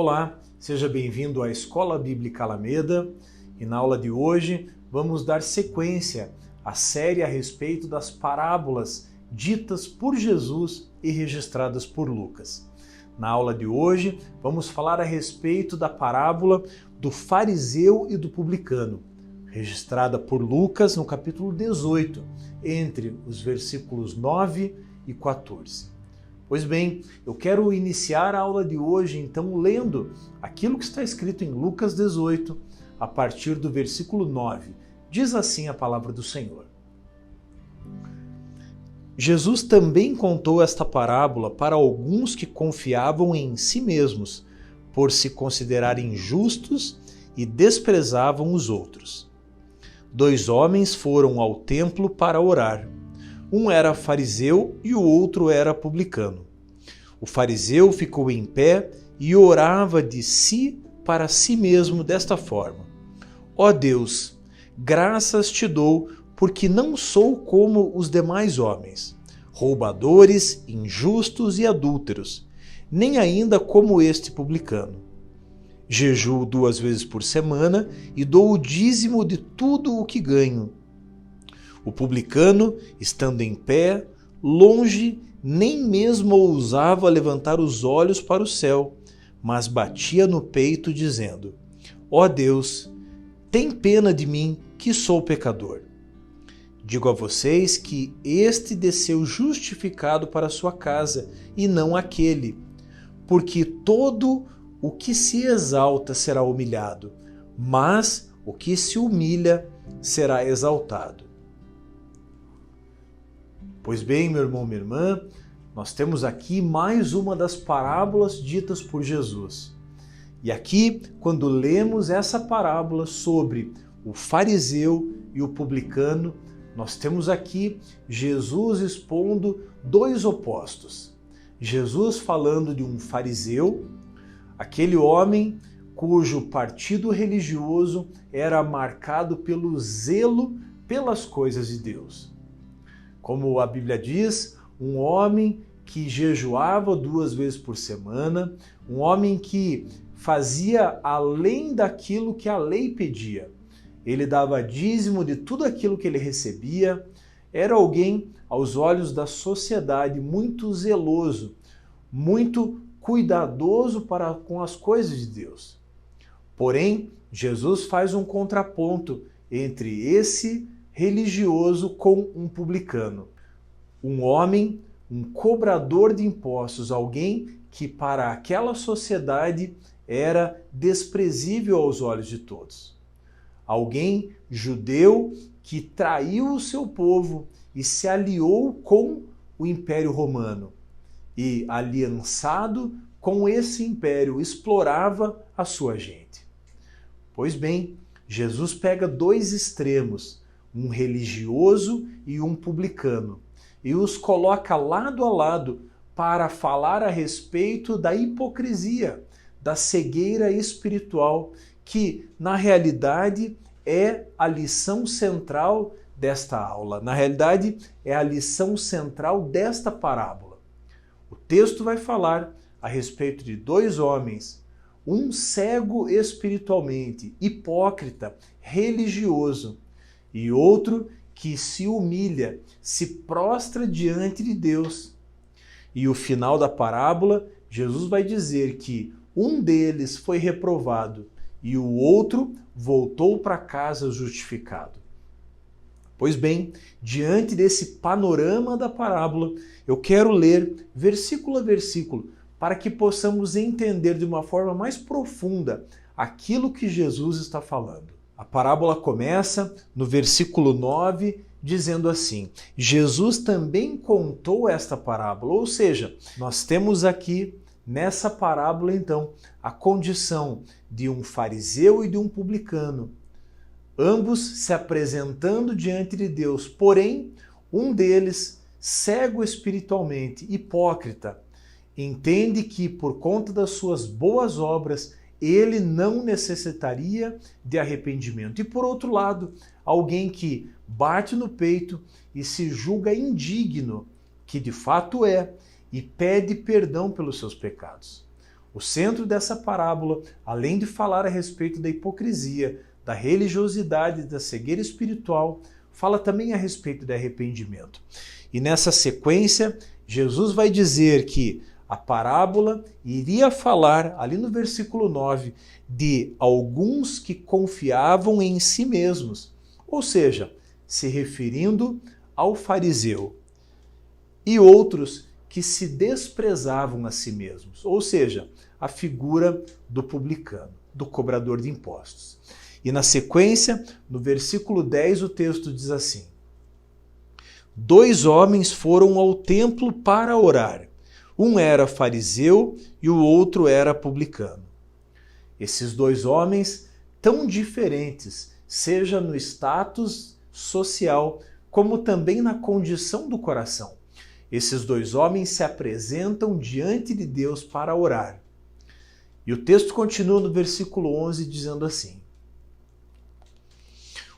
Olá, seja bem-vindo à Escola Bíblica Alameda e na aula de hoje vamos dar sequência à série a respeito das parábolas ditas por Jesus e registradas por Lucas. Na aula de hoje vamos falar a respeito da parábola do fariseu e do publicano, registrada por Lucas no capítulo 18, entre os versículos 9 e 14. Pois bem, eu quero iniciar a aula de hoje, então, lendo aquilo que está escrito em Lucas 18, a partir do versículo 9. Diz assim a palavra do Senhor. Jesus também contou esta parábola para alguns que confiavam em si mesmos, por se considerarem justos e desprezavam os outros. 2 homens foram ao templo para orar. Um era fariseu e o outro era publicano. O fariseu ficou em pé e orava de si para si mesmo desta forma: Ó Deus, graças te dou, porque não sou como os demais homens, roubadores, injustos e adúlteros, nem ainda como este publicano. Jejuo 2 vezes por semana e dou o dízimo de tudo o que ganho. O publicano, estando em pé, longe, nem mesmo ousava levantar os olhos para o céu, mas batia no peito, dizendo: Ó Deus, tem pena de mim, que sou pecador. Digo a vocês que este desceu justificado para sua casa, e não aquele, porque todo o que se exalta será humilhado, mas o que se humilha será exaltado. Pois bem, meu irmão, minha irmã, nós temos aqui mais uma das parábolas ditas por Jesus. E aqui, quando lemos essa parábola sobre o fariseu e o publicano, nós temos aqui Jesus expondo 2 opostos. Jesus falando de um fariseu, aquele homem cujo partido religioso era marcado pelo zelo pelas coisas de Deus. Como a Bíblia diz, um homem que jejuava 2 vezes por semana, um homem que fazia além daquilo que a lei pedia. Ele dava dízimo de tudo aquilo que ele recebia, era alguém, aos olhos da sociedade, muito zeloso, muito cuidadoso com as coisas de Deus. Porém, Jesus faz um contraponto entre esse religioso com um publicano. Um homem, um cobrador de impostos, alguém que para aquela sociedade era desprezível aos olhos de todos. Alguém judeu que traiu o seu povo e se aliou com o Império Romano. E, aliançado com esse império, explorava a sua gente. Pois bem, Jesus pega 2 extremos, um religioso e um publicano, e os coloca lado a lado para falar a respeito da hipocrisia, da cegueira espiritual, que na realidade é a lição central desta aula, na realidade é a lição central desta parábola. O texto vai falar a respeito de 2 homens, um cego espiritualmente, hipócrita, religioso, e outro que se humilha, se prostra diante de Deus. E o final da parábola, Jesus vai dizer que um deles foi reprovado e o outro voltou para casa justificado. Pois bem, diante desse panorama da parábola, eu quero ler versículo a versículo para que possamos entender de uma forma mais profunda aquilo que Jesus está falando. A parábola começa no versículo 9, dizendo assim: Jesus também contou esta parábola, ou seja, nós temos aqui nessa parábola então a condição de um fariseu e de um publicano, ambos se apresentando diante de Deus, porém um deles, cego espiritualmente, hipócrita, entende que por conta das suas boas obras ele não necessitaria de arrependimento. E por outro lado, alguém que bate no peito e se julga indigno, que de fato é, e pede perdão pelos seus pecados. O centro dessa parábola, além de falar a respeito da hipocrisia, da religiosidade, da cegueira espiritual, fala também a respeito de arrependimento. E nessa sequência, Jesus vai dizer que a parábola iria falar, ali no versículo 9, de alguns que confiavam em si mesmos, ou seja, se referindo ao fariseu, e outros que se desprezavam a si mesmos, ou seja, a figura do publicano, do cobrador de impostos. E na sequência, no versículo 10, o texto diz assim: 2 homens foram ao templo para orar. Um era fariseu e o outro era publicano. Esses 2 homens, tão diferentes, seja no status social, como também na condição do coração. Esses 2 homens se apresentam diante de Deus para orar. E o texto continua no versículo 11 dizendo assim: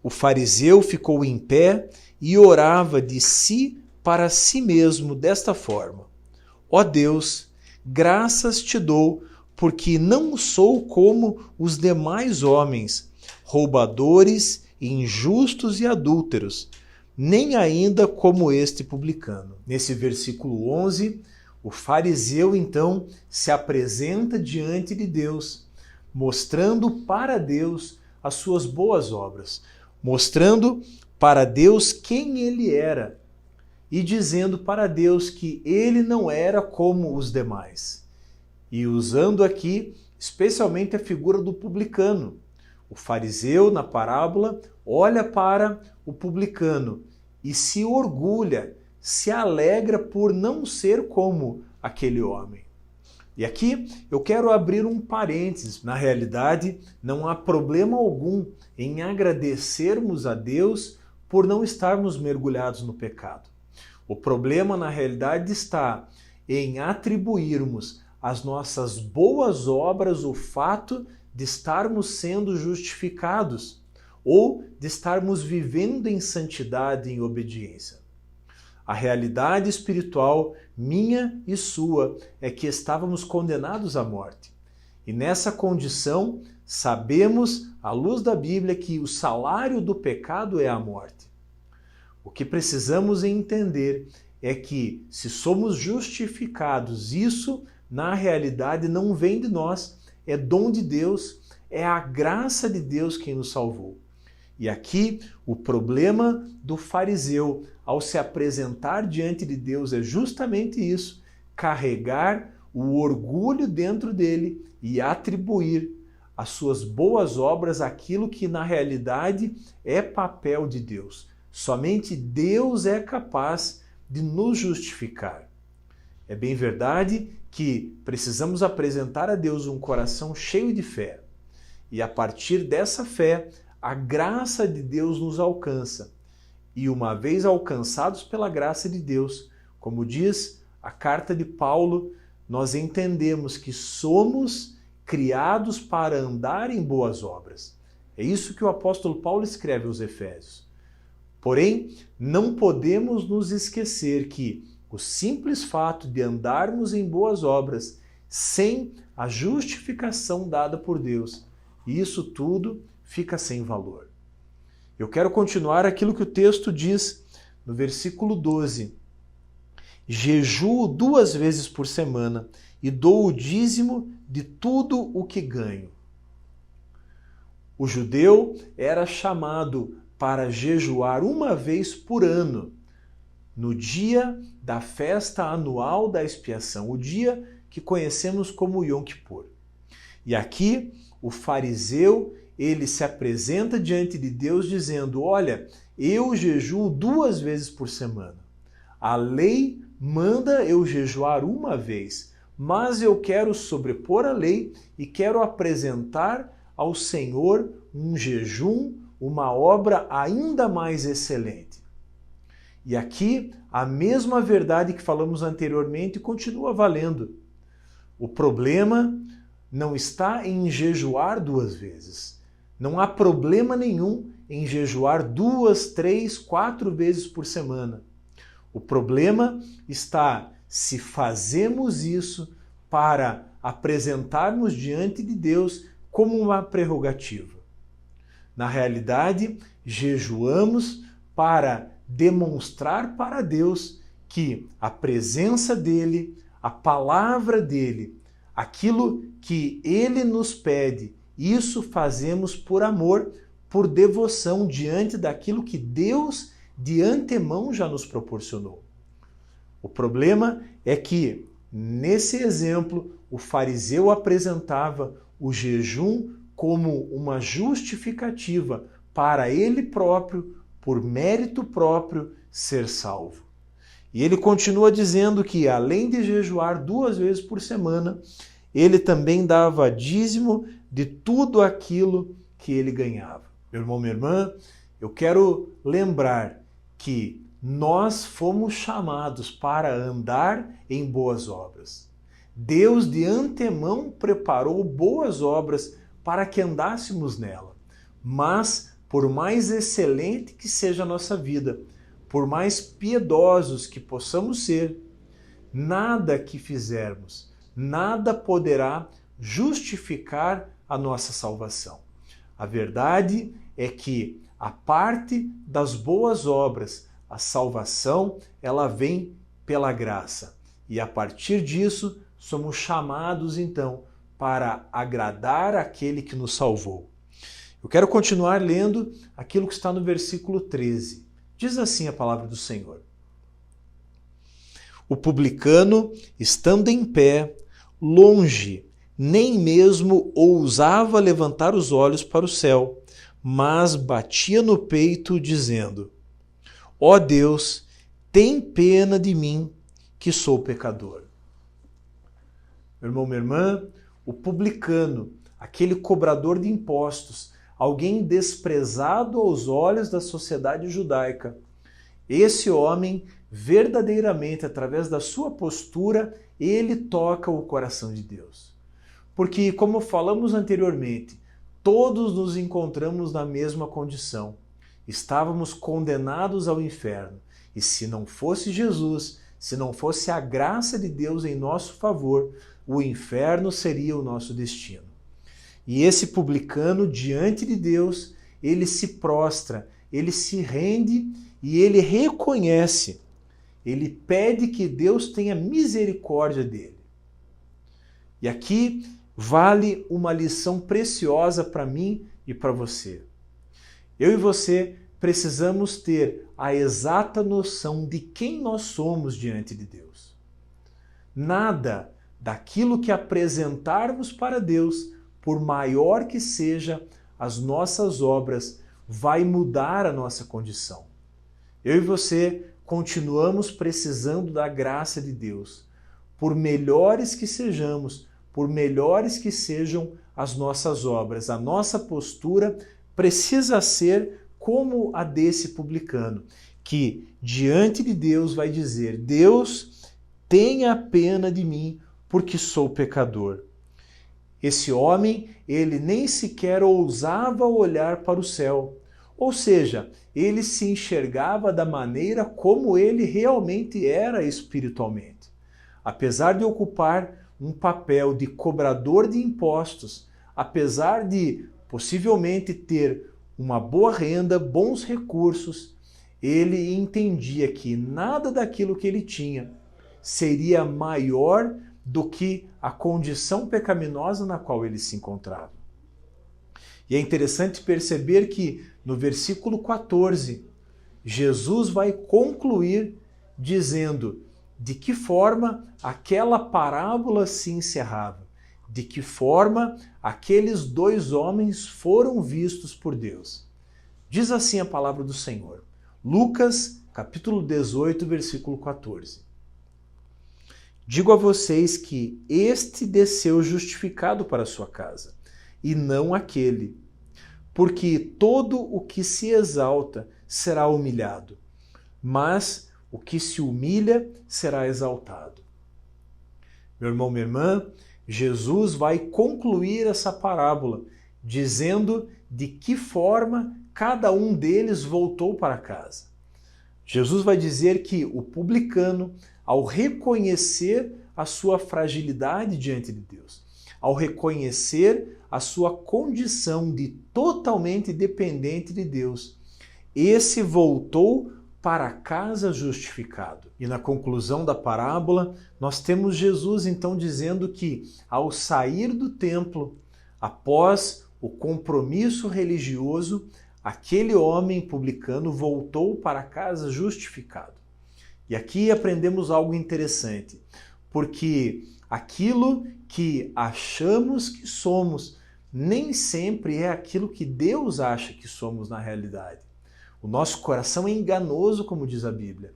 o fariseu ficou em pé e orava de si para si mesmo desta forma: ó Deus, graças te dou, porque não sou como os demais homens, roubadores, injustos e adúlteros, nem ainda como este publicano. Nesse versículo 11, o fariseu então se apresenta diante de Deus, mostrando para Deus as suas boas obras, mostrando para Deus quem ele era e dizendo para Deus que ele não era como os demais. E usando aqui especialmente a figura do publicano. O fariseu, na parábola, olha para o publicano e se orgulha, se alegra por não ser como aquele homem. E aqui eu quero abrir um parênteses. Na realidade, não há problema algum em agradecermos a Deus por não estarmos mergulhados no pecado. O problema, na realidade, está em atribuirmos às nossas boas obras o fato de estarmos sendo justificados ou de estarmos vivendo em santidade e em obediência. A realidade espiritual, minha e sua, é que estávamos condenados à morte. E nessa condição, sabemos, à luz da Bíblia, que o salário do pecado é a morte. O que precisamos entender é que, se somos justificados, isso, na realidade, não vem de nós, é dom de Deus, é a graça de Deus quem nos salvou. E aqui, o problema do fariseu, ao se apresentar diante de Deus, é justamente isso: carregar o orgulho dentro dele e atribuir às suas boas obras aquilo que na realidade é papel de Deus. Somente Deus é capaz de nos justificar. É bem verdade que precisamos apresentar a Deus um coração cheio de fé. E a partir dessa fé, a graça de Deus nos alcança. E uma vez alcançados pela graça de Deus, como diz a carta de Paulo, nós entendemos que somos criados para andar em boas obras. É isso que o apóstolo Paulo escreve aos Efésios. Porém, não podemos nos esquecer que o simples fato de andarmos em boas obras sem a justificação dada por Deus, isso tudo fica sem valor. Eu quero continuar aquilo que o texto diz no versículo 12. Jejuo 2 vezes por semana e dou o dízimo de tudo o que ganho. O judeu era chamado para jejuar 1 vez por ano, no dia da festa anual da expiação, o dia que conhecemos como Yom Kippur. E aqui o fariseu, ele se apresenta diante de Deus dizendo: olha, eu jejuo 2 vezes por semana. A lei manda eu jejuar 1 vez, mas eu quero sobrepor a lei e quero apresentar ao Senhor um jejum, uma obra ainda mais excelente. E aqui a mesma verdade que falamos anteriormente continua valendo. O problema não está em jejuar 2 vezes. Não há problema nenhum em jejuar 2, 3, 4 vezes por semana. O problema está se fazemos isso para apresentarmos diante de Deus como uma prerrogativa. Na realidade, jejuamos para demonstrar para Deus que a presença dele, a palavra dele, aquilo que ele nos pede, isso fazemos por amor, por devoção diante daquilo que Deus de antemão já nos proporcionou. O problema é que, nesse exemplo, o fariseu apresentava o jejum como uma justificativa para ele próprio, por mérito próprio, ser salvo. E ele continua dizendo que, além de jejuar 2 vezes por semana, ele também dava dízimo de tudo aquilo que ele ganhava. Meu irmão, minha irmã, eu quero lembrar que nós fomos chamados para andar em boas obras. Deus de antemão preparou boas obras para que andássemos nela. Mas, por mais excelente que seja a nossa vida, por mais piedosos que possamos ser, nada que fizermos, nada poderá justificar a nossa salvação. A verdade é que a parte das boas obras, a salvação, ela vem pela graça. E a partir disso, somos chamados então para agradar aquele que nos salvou. Eu quero continuar lendo aquilo que está no versículo 13. Diz assim a palavra do Senhor: o publicano, estando em pé, longe, nem mesmo ousava levantar os olhos para o céu, mas batia no peito, dizendo: ó Deus, tem pena de mim, que sou pecador. Meu irmão, minha irmã, o publicano, aquele cobrador de impostos, alguém desprezado aos olhos da sociedade judaica, esse homem, verdadeiramente, através da sua postura, ele toca o coração de Deus. Porque, como falamos anteriormente, todos nos encontramos na mesma condição. Estávamos condenados ao inferno. E se não fosse Jesus, se não fosse a graça de Deus em nosso favor, o inferno seria o nosso destino. E esse publicano, diante de Deus, ele se prostra, ele se rende e ele reconhece, ele pede que Deus tenha misericórdia dele. E aqui vale uma lição preciosa para mim e para você. Eu e você precisamos ter a exata noção de quem nós somos diante de Deus. Nada daquilo que apresentarmos para Deus, por maior que seja as nossas obras, vai mudar a nossa condição. Eu e você continuamos precisando da graça de Deus. Por melhores que sejamos, por melhores que sejam as nossas obras, a nossa postura precisa ser como a desse publicano, que diante de Deus vai dizer: Deus, tenha pena de mim, porque sou pecador. Esse homem, ele nem sequer ousava olhar para o céu. Ou seja, ele se enxergava da maneira como ele realmente era espiritualmente. Apesar de ocupar um papel de cobrador de impostos, apesar de possivelmente ter uma boa renda, bons recursos, ele entendia que nada daquilo que ele tinha seria maior do que a condição pecaminosa na qual ele se encontrava. E é interessante perceber que no versículo 14, Jesus vai concluir dizendo de que forma aquela parábola se encerrava, de que forma aqueles 2 homens foram vistos por Deus. Diz assim a palavra do Senhor. Lucas, capítulo 18, versículo 14. Digo a vocês que este desceu justificado para a sua casa, e não aquele. Porque todo o que se exalta será humilhado, mas o que se humilha será exaltado. Meu irmão, minha irmã, Jesus vai concluir essa parábola dizendo de que forma cada um deles voltou para casa. Jesus vai dizer que o publicano, ao reconhecer a sua fragilidade diante de Deus, ao reconhecer a sua condição de totalmente dependente de Deus, esse voltou para casa justificado. E na conclusão da parábola, nós temos Jesus então dizendo que, ao sair do templo, após o compromisso religioso, aquele homem publicano voltou para casa justificado. E aqui aprendemos algo interessante, porque aquilo que achamos que somos nem sempre é aquilo que Deus acha que somos na realidade. O nosso coração é enganoso, como diz a Bíblia.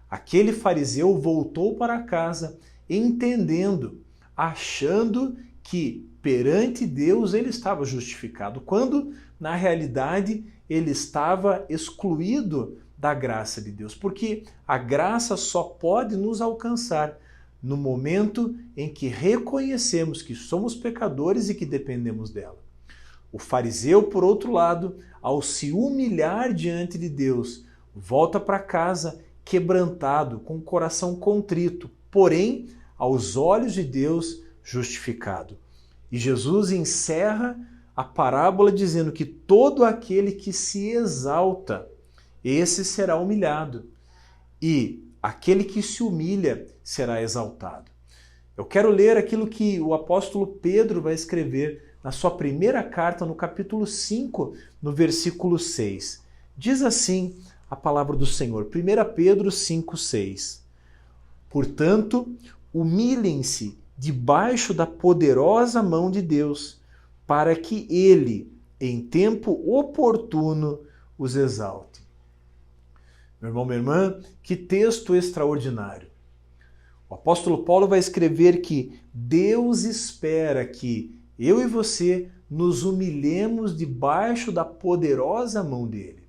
Aquele fariseu voltou para casa entendendo, achando que perante Deus ele estava justificado, quando na realidade ele estava excluído da graça de Deus, porque a graça só pode nos alcançar no momento em que reconhecemos que somos pecadores e que dependemos dela. O fariseu, por outro lado, ao se humilhar diante de Deus, volta para casa quebrantado, com o coração contrito, porém, aos olhos de Deus, justificado. E Jesus encerra a parábola dizendo que todo aquele que se exalta, esse será humilhado, e aquele que se humilha será exaltado. Eu quero ler aquilo que o apóstolo Pedro vai escrever na sua primeira carta, no capítulo 5, no versículo 6. Diz assim a palavra do Senhor, 1 Pedro 5, 6. Portanto, humilhem-se debaixo da poderosa mão de Deus, para que Ele, em tempo oportuno, os exalte. Meu irmão, minha irmã, que texto extraordinário. O apóstolo Paulo vai escrever que Deus espera que eu e você nos humilhemos debaixo da poderosa mão dele.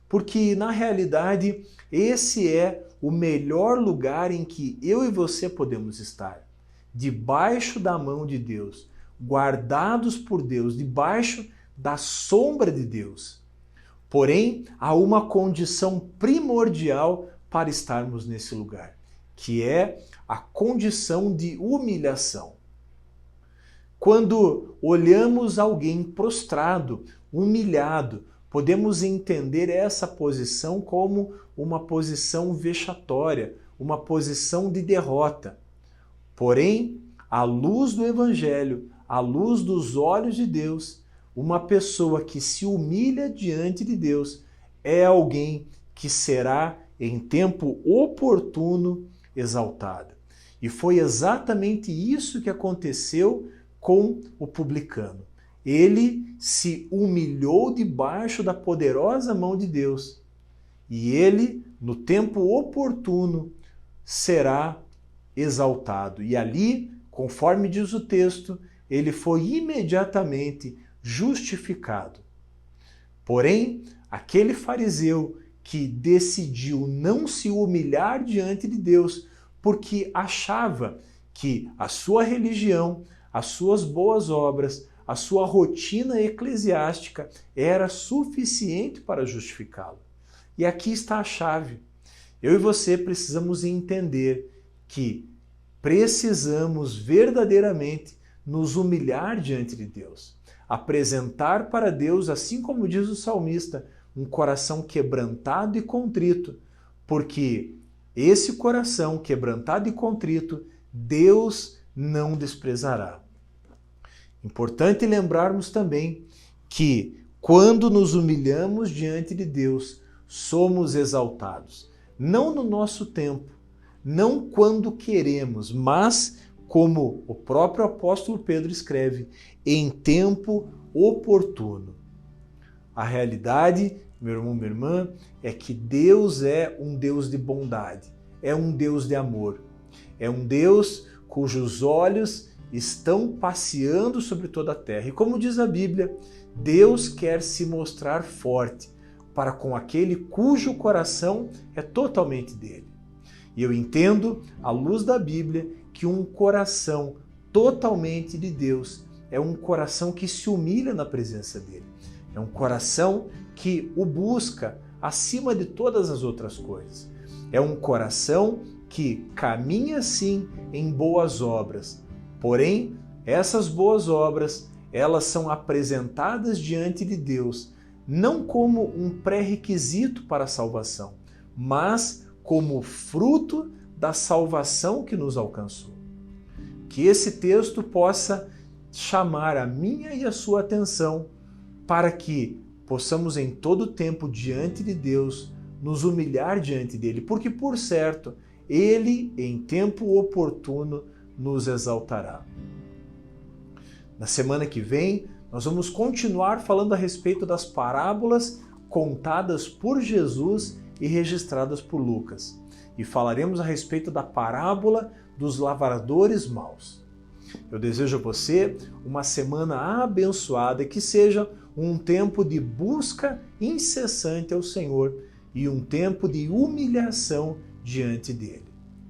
Porque, na realidade, esse é o melhor lugar em que eu e você podemos estar. Debaixo da mão de Deus, guardados por Deus, debaixo da sombra de Deus. Porém, há uma condição primordial para estarmos nesse lugar, que é a condição de humilhação. Quando olhamos alguém prostrado, humilhado, podemos entender essa posição como uma posição vexatória, uma posição de derrota. Porém, à luz do Evangelho, à luz dos olhos de Deus, uma pessoa que se humilha diante de Deus é alguém que será, em tempo oportuno, exaltada. E foi exatamente isso que aconteceu com o publicano. Ele se humilhou debaixo da poderosa mão de Deus e ele, no tempo oportuno, será exaltado. E ali, conforme diz o texto, ele foi imediatamente justificado. Porém, aquele fariseu que decidiu não se humilhar diante de Deus porque achava que a sua religião, as suas boas obras, a sua rotina eclesiástica era suficiente para justificá-lo. E aqui está a chave. Eu e você precisamos entender que precisamos verdadeiramente nos humilhar diante de Deus. Apresentar para Deus, assim como diz o salmista, um coração quebrantado e contrito, porque esse coração quebrantado e contrito, Deus não desprezará. Importante lembrarmos também que, quando nos humilhamos diante de Deus, somos exaltados. Não no nosso tempo, não quando queremos, mas, como o próprio apóstolo Pedro escreve, em tempo oportuno. A realidade, meu irmão, minha irmã, é que Deus é um Deus de bondade, é um Deus de amor, é um Deus cujos olhos estão passeando sobre toda a terra. E como diz a Bíblia, Deus quer se mostrar forte para com aquele cujo coração é totalmente dele. E eu entendo, à luz da Bíblia, que um coração totalmente de Deus é um coração que se humilha na presença dele. É um coração que o busca acima de todas as outras coisas. É um coração que caminha sim em boas obras. Porém, essas boas obras, elas são apresentadas diante de Deus não como um pré-requisito para a salvação, mas como fruto da salvação que nos alcançou. Que esse texto possa chamar a minha e a sua atenção para que possamos em todo tempo diante de Deus nos humilhar diante dele, porque por certo, ele em tempo oportuno nos exaltará. Na semana que vem, nós vamos continuar falando a respeito das parábolas contadas por Jesus e registradas por Lucas. E falaremos a respeito da parábola dos lavradores maus. Eu desejo a você uma semana abençoada, que seja um tempo de busca incessante ao Senhor e um tempo de humilhação diante dele.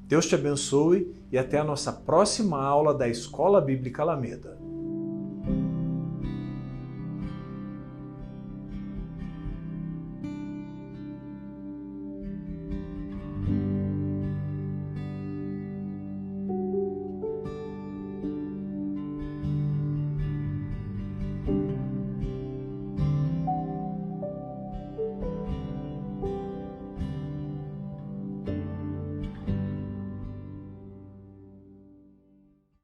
Deus te abençoe e até a nossa próxima aula da Escola Bíblica Alameda.